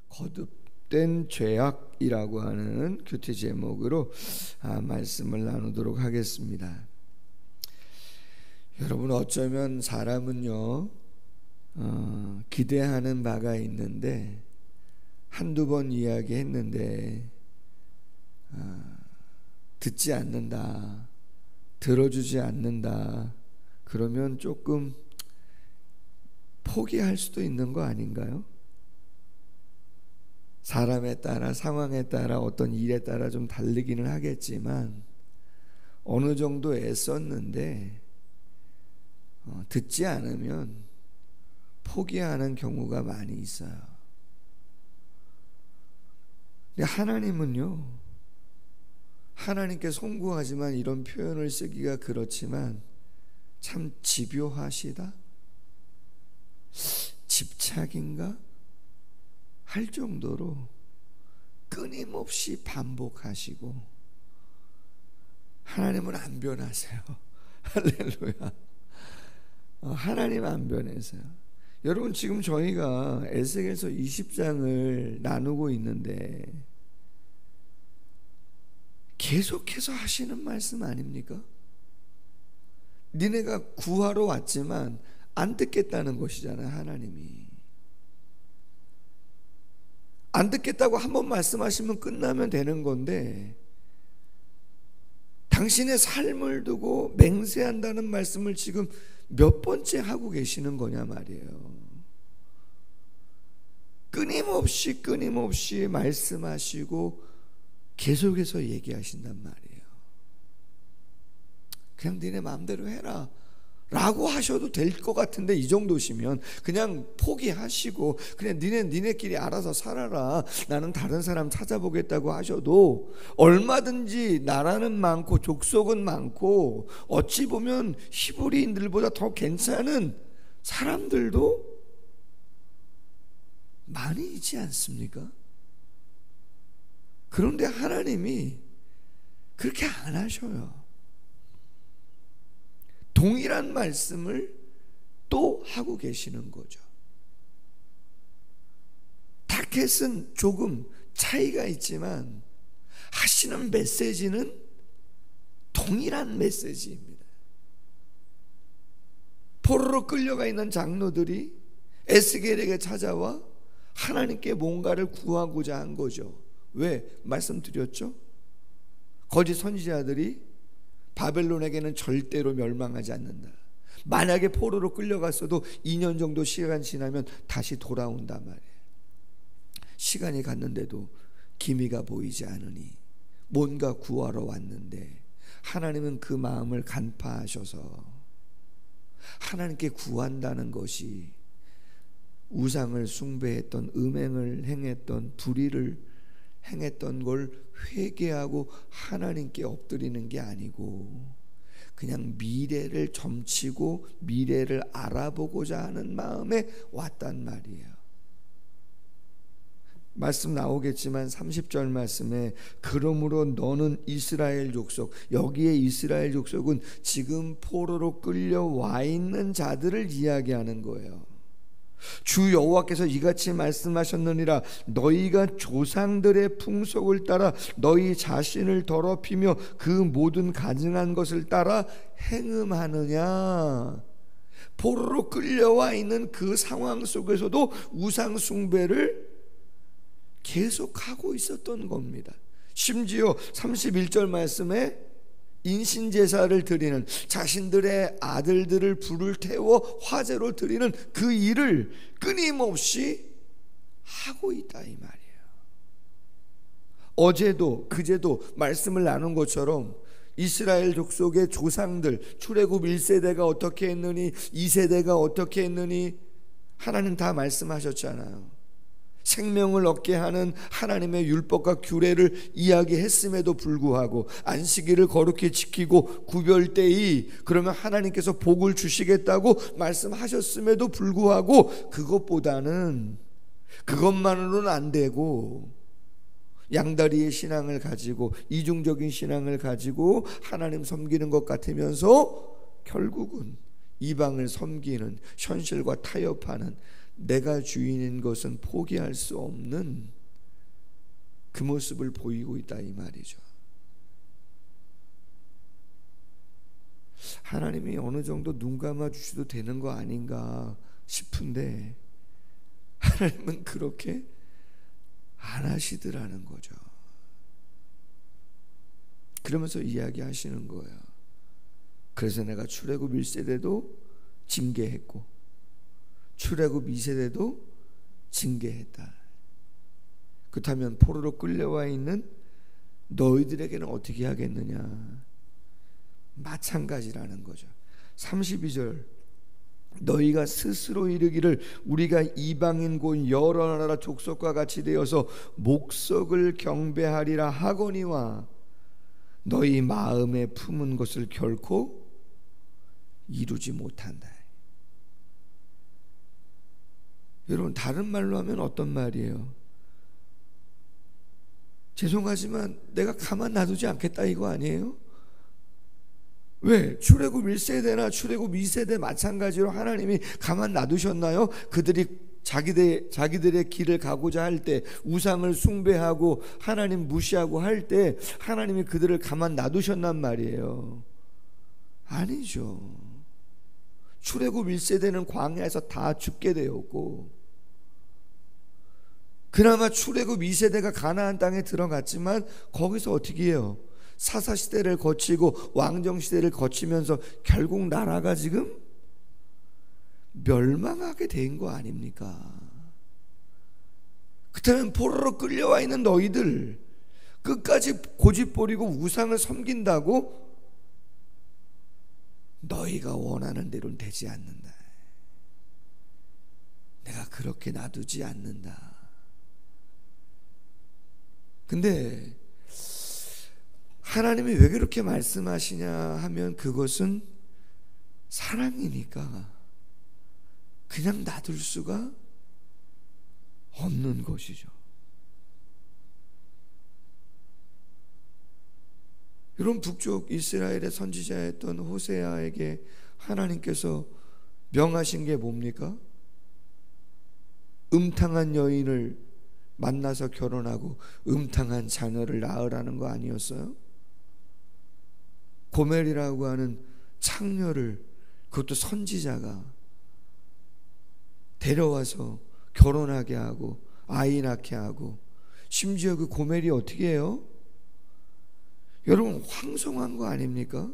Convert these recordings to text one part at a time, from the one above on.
거듭된 죄악이라고 하는 큐티 제목으로 말씀을 나누도록 하겠습니다. 여러분, 어쩌면 사람은요 기대하는 바가 있는데 한두 번 이야기했는데 듣지 않는다, 들어주지 않는다, 그러면 조금 포기할 수도 있는 거 아닌가요? 사람에 따라, 상황에 따라, 어떤 일에 따라 좀 다르기는 하겠지만 어느 정도 애썼는데 듣지 않으면 포기하는 경우가 많이 있어요. 근데 하나님은요, 하나님께 송구하지만 이런 표현을 쓰기가 그렇지만 참 집요하시다? 집착인가? 할 정도로 끊임없이 반복하시고, 하나님은 안 변하세요. 할렐루야. 하나님 안 변하세요. 여러분, 지금 저희가 에스겔서 20장을 나누고 있는데 계속해서 하시는 말씀 아닙니까? 니네가 구하러 왔지만 안 듣겠다는 것이잖아요. 하나님이 안 듣겠다고 한번 말씀하시면 끝나면 되는 건데, 당신의 삶을 두고 맹세한다는 말씀을 지금 몇 번째 하고 계시는 거냐 말이에요. 끊임없이 말씀하시고 계속해서 얘기하신단 말이에요. 그냥 니네 마음대로 해라 라고 하셔도 될 것 같은데, 이 정도시면 그냥 포기하시고 그냥 니네끼리 알아서 살아라, 나는 다른 사람 찾아보겠다고 하셔도, 얼마든지 나라는 많고 족속은 많고 어찌 보면 히브리인들보다 더 괜찮은 사람들도 많이 있지 않습니까? 그런데 하나님이 그렇게 안 하셔요. 동일한 말씀을 또 하고 계시는 거죠. 타켓은 조금 차이가 있지만 하시는 메시지는 동일한 메시지입니다. 포로로 끌려가 있는 장로들이 에스겔에게 찾아와 하나님께 뭔가를 구하고자 한 거죠. 왜? 말씀드렸죠? 거짓 선지자들이 바벨론에게는 절대로 멸망하지 않는다. 만약에 포로로 끌려갔어도 2년 정도 시간 지나면 다시 돌아온단 말이에요. 시간이 갔는데도 기미가 보이지 않으니 뭔가 구하러 왔는데, 하나님은 그 마음을 간파하셔서 하나님께 구한다는 것이 우상을 숭배했던, 음행을 행했던, 불의를 행했던 걸 회개하고 하나님께 엎드리는 게 아니고, 그냥 미래를 점치고 미래를 알아보고자 하는 마음에 왔단 말이에요. 말씀 나오겠지만 30절 말씀에 그러므로 너는 이스라엘 족속, 여기에 이스라엘 족속은 지금 포로로 끌려와 있는 자들을 이야기하는 거예요. 주 여호와께서 이같이 말씀하셨느니라, 너희가 조상들의 풍속을 따라 너희 자신을 더럽히며 그 모든 가증한 것을 따라 행음하느냐. 포로로 끌려와 있는 그 상황 속에서도 우상 숭배를 계속하고 있었던 겁니다. 심지어 31절 말씀에 인신제사를 드리는, 자신들의 아들들을 불을 태워 화제로 드리는 그 일을 끊임없이 하고 있다 이 말이에요. 어제도 그제도 말씀을 나눈 것처럼 이스라엘 족속의 조상들, 출애굽 1세대가 어떻게 했느니 2세대가 어떻게 했느니 하나님 다 말씀하셨잖아요. 생명을 얻게 하는 하나님의 율법과 규례를 이야기했음에도 불구하고, 안식일을 거룩히 지키고 구별되이, 그러면 하나님께서 복을 주시겠다고 말씀하셨음에도 불구하고, 그것만으로는 안 되고 양다리의 신앙을 가지고, 이중적인 신앙을 가지고 하나님 섬기는 것 같으면서 결국은 이방을 섬기는, 현실과 타협하는, 내가 주인인 것은 포기할 수 없는 그 모습을 보이고 있다 이 말이죠. 하나님이 어느 정도 눈 감아 주셔도 되는 거 아닌가 싶은데 하나님은 그렇게 안 하시더라는 거죠. 그러면서 이야기하시는 거예요. 그래서 내가 출애굽 1세대도 징계했고 출애굽 2세대도 징계했다. 그렇다면 포로로 끌려와 있는 너희들에게는 어떻게 하겠느냐? 마찬가지라는 거죠. 32절 너희가 스스로 이르기를 우리가 이방인 곧 여러 나라 족속과 같이 되어서 목석을 경배하리라 하거니와 너희 마음에 품은 것을 결코 이루지 못한다. 여러분 다른 말로 하면 어떤 말이에요? 죄송하지만 내가 가만 놔두지 않겠다 이거 아니에요? 왜? 출애굽 1세대나 출애굽 2세대 마찬가지로 하나님이 가만 놔두셨나요? 그들이 자기들의 길을 가고자 할 때 우상을 숭배하고 하나님 무시하고 할 때 하나님이 그들을 가만 놔두셨단 말이에요. 아니죠. 출애굽 1세대는 광야에서 다 죽게 되었고 그나마 출애굽 2세대가 가나안 땅에 들어갔지만 거기서 어떻게 해요? 사사시대를 거치고 왕정시대를 거치면서 결국 나라가 지금 멸망하게 된 거 아닙니까? 그렇다면 포로로 끌려와 있는 너희들 끝까지 고집부리고 우상을 섬긴다고 너희가 원하는 대로는 되지 않는다. 내가 그렇게 놔두지 않는다. 근데 하나님이 왜 그렇게 말씀하시냐 하면 그것은 사랑이니까 그냥 놔둘 수가 없는 것이죠. 여러분 북쪽 이스라엘의 선지자였던 호세아에게 하나님께서 명하신 게 뭡니까? 음탕한 여인을 만나서 결혼하고 음탕한 자녀를 낳으라는 거 아니었어요? 고멜이라고 하는 창녀를 그것도 선지자가 데려와서 결혼하게 하고 아이 낳게 하고 심지어 그 고멜이 어떻게 해요? 여러분 황송한 거 아닙니까?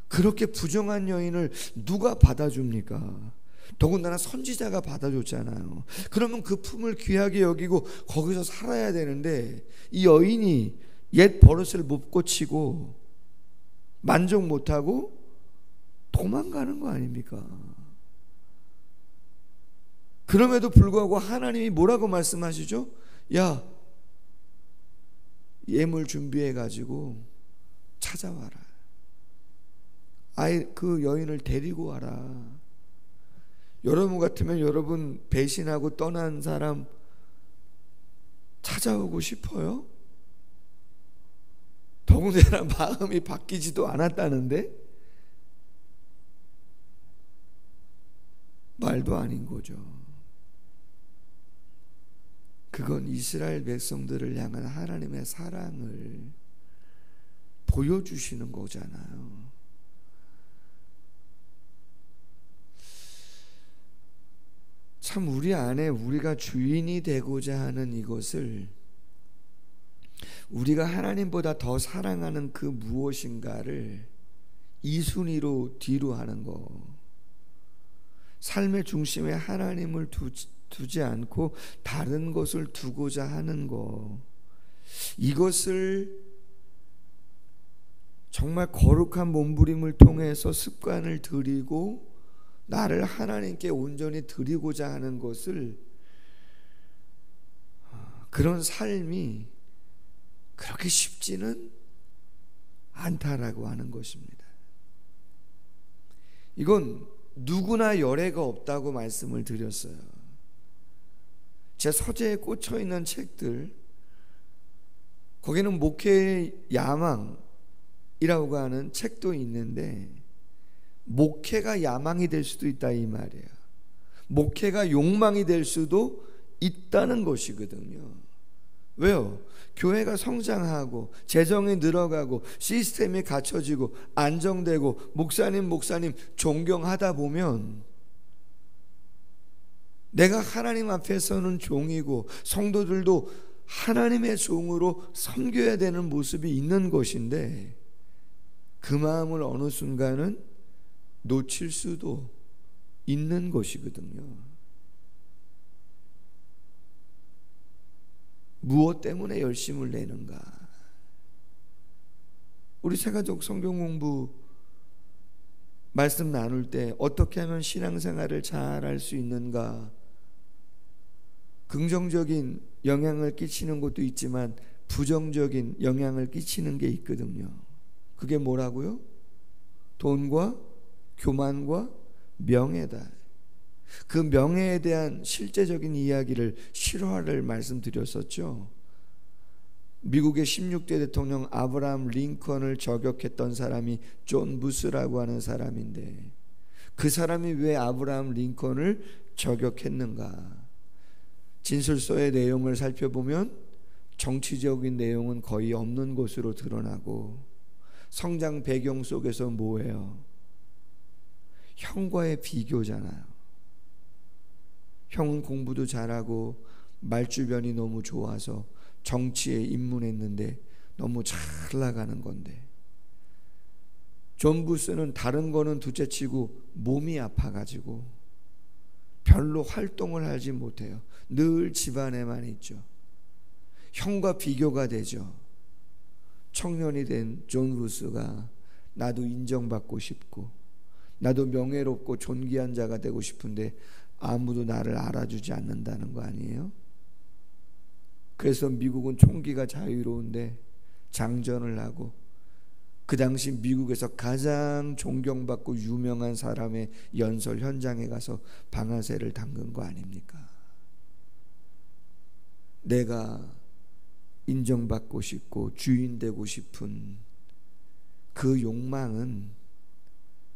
그렇게 부정한 여인을 누가 받아줍니까? 더군다나 선지자가 받아줬잖아요. 그러면 그 품을 귀하게 여기고 거기서 살아야 되는데 이 여인이 옛 버릇을 못 고치고 만족 못하고 도망가는 거 아닙니까? 그럼에도 불구하고 하나님이 뭐라고 말씀하시죠? 야, 예물 준비해 가지고 찾아와라. 아이 그 여인을 데리고 와라. 여러분 같으면 여러분 배신하고 떠난 사람 찾아오고 싶어요? 더군다나 마음이 바뀌지도 않았다는데 말도 아닌 거죠. 그건 이스라엘 백성들을 향한 하나님의 사랑을 보여주시는 거잖아요. 참 우리 안에 우리가 주인이 되고자 하는 이것을 우리가 하나님보다 더 사랑하는 그 무엇인가를 이순위로 뒤로 하는 거, 삶의 중심에 하나님을 두지 않고 다른 것을 두고자 하는 거, 이것을 정말 거룩한 몸부림을 통해서 습관을 들이고 나를 하나님께 온전히 드리고자 하는 것을, 그런 삶이 그렇게 쉽지는 않다라고 하는 것입니다. 이건 누구나 열애가 없다고 말씀을 드렸어요. 제 서재에 꽂혀 있는 책들, 거기는 목회의 야망이라고 하는 책도 있는데 목회가 야망이 될 수도 있다 이 말이에요. 목회가 욕망이 될 수도 있다는 것이거든요. 왜요? 교회가 성장하고 재정이 늘어가고 시스템이 갖춰지고 안정되고 목사님 존경하다 보면 내가 하나님 앞에서는 종이고 성도들도 하나님의 종으로 섬겨야 되는 모습이 있는 것인데 그 마음을 어느 순간은 놓칠 수도 있는 것이거든요. 무엇 때문에 열심을 내는가? 우리 새가족 성경 공부 말씀 나눌 때 어떻게 하면 신앙생활을 잘 할 수 있는가? 긍정적인 영향을 끼치는 것도 있지만 부정적인 영향을 끼치는 게 있거든요. 그게 뭐라고요? 돈과 교만과 명예다. 그 명예에 대한 실제적인 이야기를 실화를 말씀드렸었죠. 미국의 16대 대통령 아브라함 링컨을 저격했던 사람이 존 부스라고 하는 사람인데 그 사람이 왜 아브라함 링컨을 저격했는가? 진술서의 내용을 살펴보면 정치적인 내용은 거의 없는 것으로 드러나고 성장 배경 속에서 뭐예요? 형과의 비교잖아요. 형은 공부도 잘하고 말주변이 너무 좋아서 정치에 입문했는데 너무 잘 나가는 건데 존 부스는 다른 거는 둘째치고 몸이 아파가지고 별로 활동을 하지 못해요. 늘 집안에만 있죠. 형과 비교가 되죠. 청년이 된 존 부스가 나도 인정받고 싶고 나도 명예롭고 존귀한 자가 되고 싶은데 아무도 나를 알아주지 않는다는 거 아니에요? 그래서 미국은 총기가 자유로운데 장전을 하고 그 당시 미국에서 가장 존경받고 유명한 사람의 연설 현장에 가서 방아쇠를 담근 거 아닙니까? 내가 인정받고 싶고 주인 되고 싶은 그 욕망은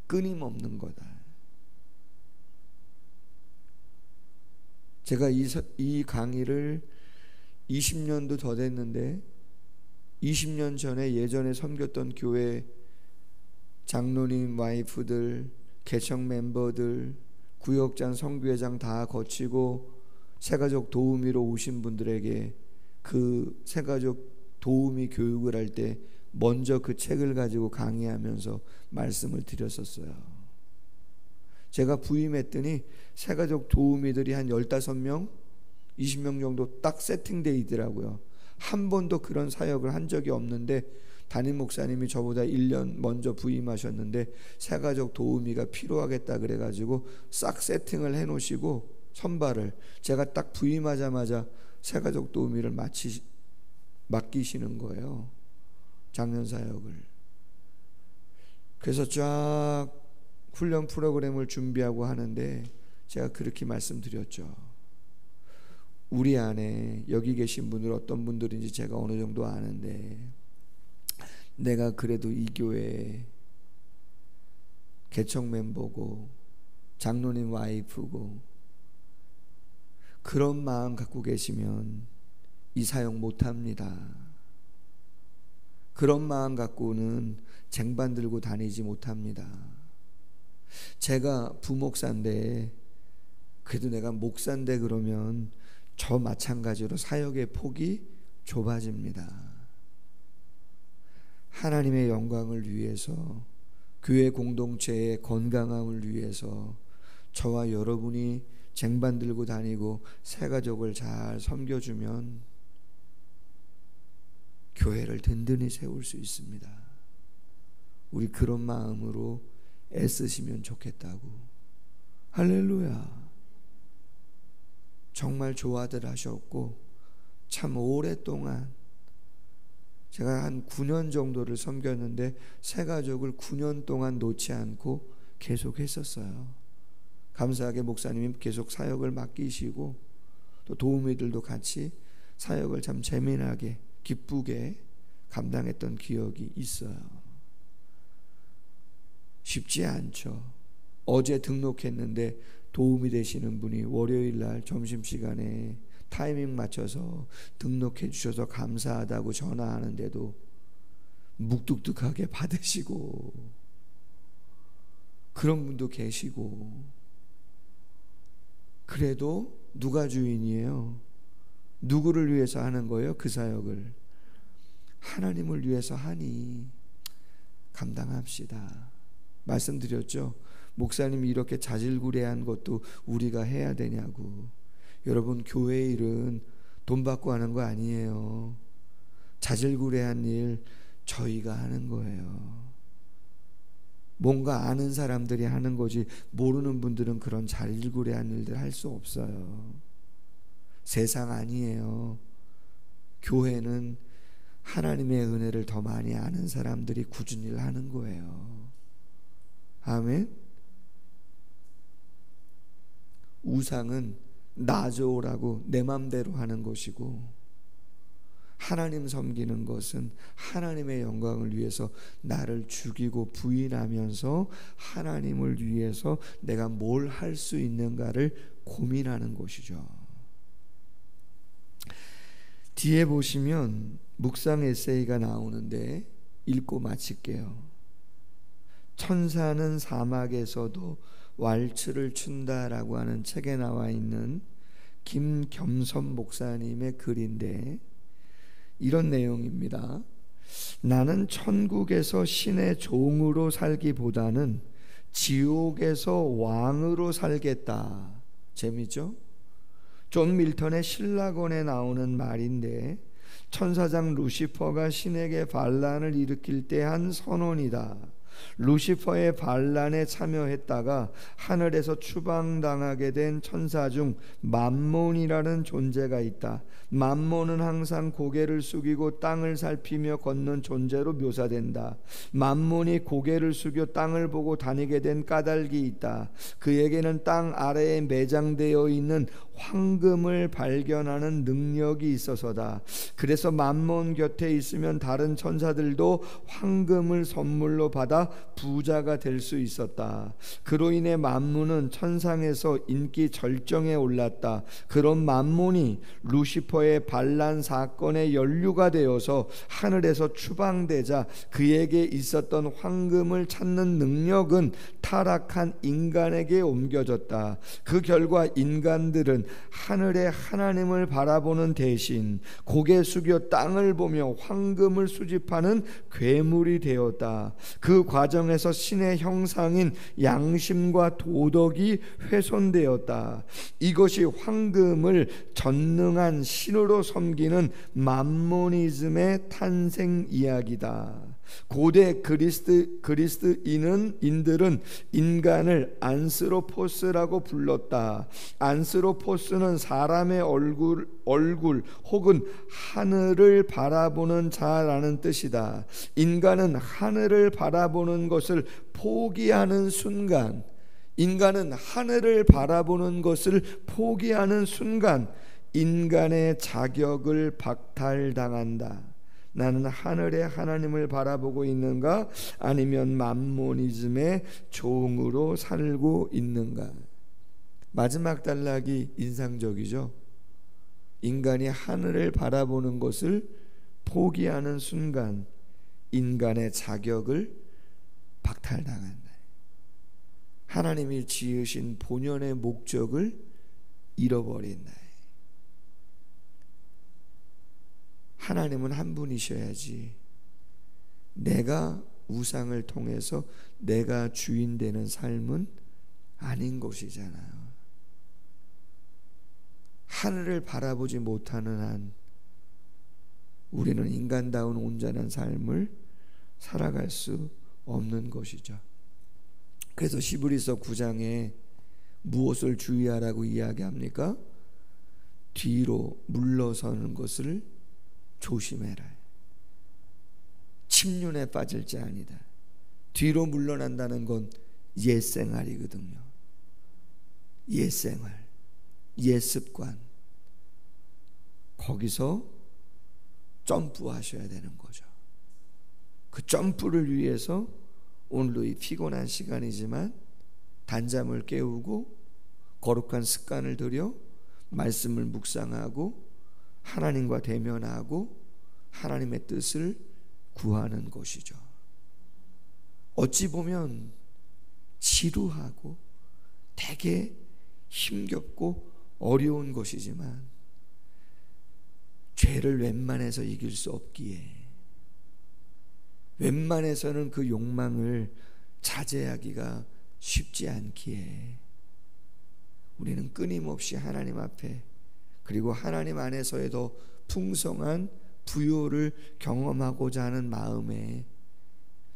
끊임없는 거다. 제가 이 강의를 20년도 더 됐는데 20년 전에 예전에 섬겼던 교회 장로님 와이프들, 개척 멤버들, 구역장, 성교회장 다 거치고 새가족 도우미로 오신 분들에게 그 새가족 도우미 교육을 할 때 먼저 그 책을 가지고 강의하면서 말씀을 드렸었어요. 제가 부임했더니 새가족 도우미들이 한 15명, 20명 정도 딱 세팅되어 있더라고요. 한 번도 그런 사역을 한 적이 없는데 담임 목사님이 저보다 1년 먼저 부임하셨는데 새가족 도우미가 필요하겠다 그래가지고 싹 세팅을 해놓으시고 선발을 제가 딱 부임하자마자 새가족 도우미를 맡기시는 거예요. 작년 사역을. 그래서 쫙 훈련 프로그램을 준비하고 하는데 제가 그렇게 말씀드렸죠. 우리 안에 여기 계신 분들 어떤 분들인지 제가 어느 정도 아는데 내가 그래도 이 교회 개척 멤버고 장로님 와이프고 그런 마음 갖고 계시면 이 사역 못합니다. 그런 마음 갖고는 쟁반 들고 다니지 못합니다. 제가 부목사인데 그래도 내가 목사인데 그러면 저 마찬가지로 사역의 폭이 좁아집니다. 하나님의 영광을 위해서 교회 공동체의 건강함을 위해서 저와 여러분이 쟁반 들고 다니고 새가족을 잘 섬겨주면 교회를 든든히 세울 수 있습니다. 우리 그런 마음으로 애쓰시면 좋겠다고. 할렐루야. 정말 좋아들 하셨고 참 오랫동안 제가 한 9년 정도를 섬겼는데 새가족을 9년 동안 놓지 않고 계속 했었어요. 감사하게 목사님이 계속 사역을 맡기시고 또 도우미들도 같이 사역을 참 재미나게 기쁘게 감당했던 기억이 있어요. 쉽지 않죠. 어제 등록했는데 도움이 되시는 분이 월요일 날 점심시간에 타이밍 맞춰서 등록해 주셔서 감사하다고 전화하는데도 묵뚝뚝하게 받으시고, 그런 분도 계시고. 그래도 누가 주인이에요? 누구를 위해서 하는 거예요? 그 사역을 하나님을 위해서 하니 감당합시다. 말씀드렸죠? 목사님이 이렇게 자질구레한 것도 우리가 해야 되냐고. 여러분, 교회 일은 돈 받고 하는 거 아니에요. 자질구레한 일 저희가 하는 거예요. 뭔가 아는 사람들이 하는 거지, 모르는 분들은 그런 자질구레한 일들 할 수 없어요. 세상 아니에요. 교회는 하나님의 은혜를 더 많이 아는 사람들이 꾸준히 하는 거예요. 아멘. 우상은 나 좋으라고 내 맘대로 하는 것이고, 하나님 섬기는 것은 하나님의 영광을 위해서 나를 죽이고 부인하면서 하나님을 위해서 내가 뭘 할 수 있는가를 고민하는 것이죠. 뒤에 보시면 묵상 에세이가 나오는데 읽고 마칠게요. 천사는 사막에서도 왈츠를 춘다라고 하는 책에 나와 있는 김겸선 목사님의 글인데 이런 내용입니다. 나는 천국에서 신의 종으로 살기보다는 지옥에서 왕으로 살겠다. 재미죠? 존 밀턴의 신라권에 나오는 말인데, 천사장 루시퍼가 신에게 반란을 일으킬 때 한 선언이다. 루시퍼의 반란에 참여했다가 하늘에서 추방당하게 된 천사 중 맘몬이라는 존재가 있다. 맘몬은 항상 고개를 숙이고 땅을 살피며 걷는 존재로 묘사된다. 맘몬이 고개를 숙여 땅을 보고 다니게 된 까닭이 있다. 그에게는 땅 아래에 매장되어 있는 황금을 발견하는 능력이 있어서다. 그래서 맘몬 곁에 있으면 다른 천사들도 황금을 선물로 받아 부자가 될 수 있었다. 그로 인해 맘몬은 천상에서 인기 절정에 올랐다. 그런 맘몬이 루시퍼의 반란 사건에 연루가 되어서 하늘에서 추방되자 그에게 있었던 황금을 찾는 능력은 타락한 인간에게 옮겨졌다. 그 결과 인간들은 하늘의 하나님을 바라보는 대신 고개 숙여 땅을 보며 황금을 수집하는 괴물이 되었다. 그 과정에서 신의 형상인 양심과 도덕이 훼손되었다. 이것이 황금을 전능한 신으로 섬기는 맘모니즘의 탄생 이야기다. 고대 그리스인들은 인간을 안스로포스라고 불렀다. 안스로포스는 사람의 얼굴 혹은 하늘을 바라보는 자라는 뜻이다. 인간은 하늘을 바라보는 것을 포기하는 순간, 인간은 하늘을 바라보는 것을 포기하는 순간 인간의 자격을 박탈당한다. 나는 하늘의 하나님을 바라보고 있는가, 아니면 맘모니즘의 종으로 살고 있는가. 마지막 단락이 인상적이죠. 인간이 하늘을 바라보는 것을 포기하는 순간 인간의 자격을 박탈당한다. 하나님이 지으신 본연의 목적을 잃어버린다. 하나님은 한 분이셔야지 내가 우상을 통해서 내가 주인 되는 삶은 아닌 것이잖아요. 하늘을 바라보지 못하는 한 우리는 인간다운 온전한 삶을 살아갈 수 없는 것이죠. 그래서 히브리서 9장에 무엇을 주의하라고 이야기합니까? 뒤로 물러서는 것을 조심해라. 침륜에 빠질지 아니다. 뒤로 물러난다는 건 옛생활이거든요. 옛생활, 옛습관. 거기서 점프하셔야 되는 거죠. 그 점프를 위해서 오늘도 이 피곤한 시간이지만 단잠을 깨우고 거룩한 습관을 들여 말씀을 묵상하고 하나님과 대면하고 하나님의 뜻을 구하는 것이죠. 어찌 보면 지루하고 되게 힘겹고 어려운 것이지만 죄를 웬만해서 이길 수 없기에, 웬만해서는 그 욕망을 자제하기가 쉽지 않기에 우리는 끊임없이 하나님 앞에, 그리고 하나님 안에서의 더 풍성한 부요를 경험하고자 하는 마음에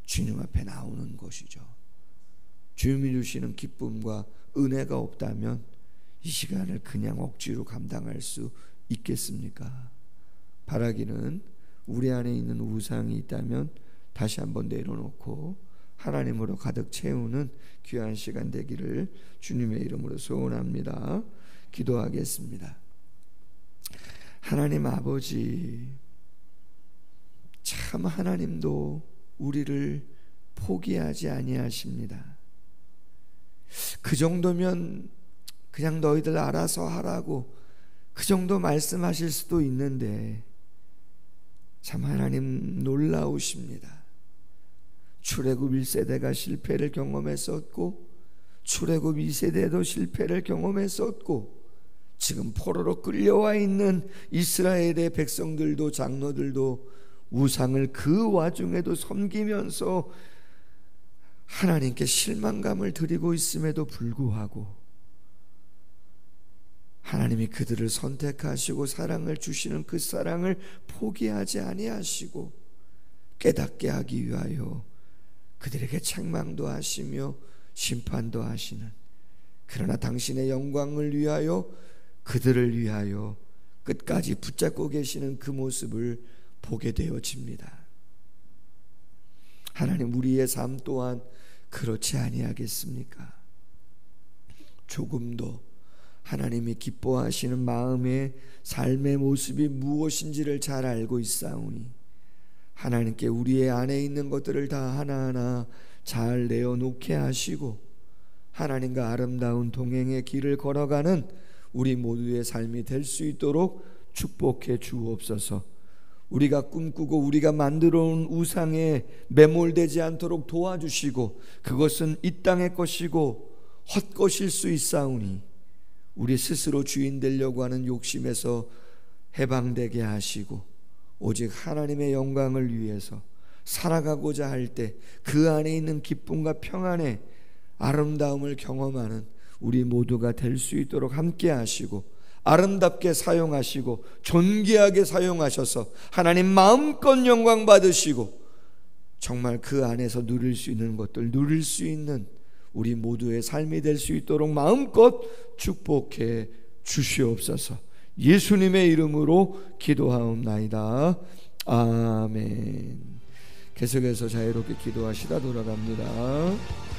주님 앞에 나오는 것이죠. 주님이 주시는 기쁨과 은혜가 없다면 이 시간을 그냥 억지로 감당할 수 있겠습니까? 바라기는 우리 안에 있는 우상이 있다면 다시 한번 내려놓고 하나님으로 가득 채우는 귀한 시간 되기를 주님의 이름으로 소원합니다. 기도하겠습니다. 하나님 아버지, 참 하나님도 우리를 포기하지 아니하십니다. 그 정도면 그냥 너희들 알아서 하라고 그 정도 말씀하실 수도 있는데 참 하나님 놀라우십니다. 출애굽 1세대가 실패를 경험했었고 출애굽 2세대도 실패를 경험했었고 지금 포로로 끌려와 있는 이스라엘의 백성들도 장로들도 우상을 그 와중에도 섬기면서 하나님께 실망감을 드리고 있음에도 불구하고 하나님이 그들을 선택하시고 사랑을 주시는 그 사랑을 포기하지 아니하시고 깨닫게 하기 위하여 그들에게 책망도 하시며 심판도 하시는, 그러나 당신의 영광을 위하여 그들을 위하여 끝까지 붙잡고 계시는 그 모습을 보게 되어집니다. 하나님, 우리의 삶 또한 그렇지 아니하겠습니까? 조금도 하나님이 기뻐하시는 마음의 삶의 모습이 무엇인지를 잘 알고 있사오니 하나님께 우리의 안에 있는 것들을 다 하나하나 잘 내어놓게 하시고 하나님과 아름다운 동행의 길을 걸어가는 우리 모두의 삶이 될 수 있도록 축복해 주옵소서. 우리가 꿈꾸고 우리가 만들어 온 우상에 매몰되지 않도록 도와주시고 그것은 이 땅의 것이고 헛것일 수 있사오니 우리 스스로 주인 되려고 하는 욕심에서 해방되게 하시고 오직 하나님의 영광을 위해서 살아가고자 할 때 그 안에 있는 기쁨과 평안의 아름다움을 경험하는 우리 모두가 될 수 있도록 함께 하시고 아름답게 사용하시고 존귀하게 사용하셔서 하나님 마음껏 영광 받으시고 정말 그 안에서 누릴 수 있는 것들 누릴 수 있는 우리 모두의 삶이 될 수 있도록 마음껏 축복해 주시옵소서. 예수님의 이름으로 기도하옵나이다. 아멘. 계속해서 자유롭게 기도하시다 돌아갑니다.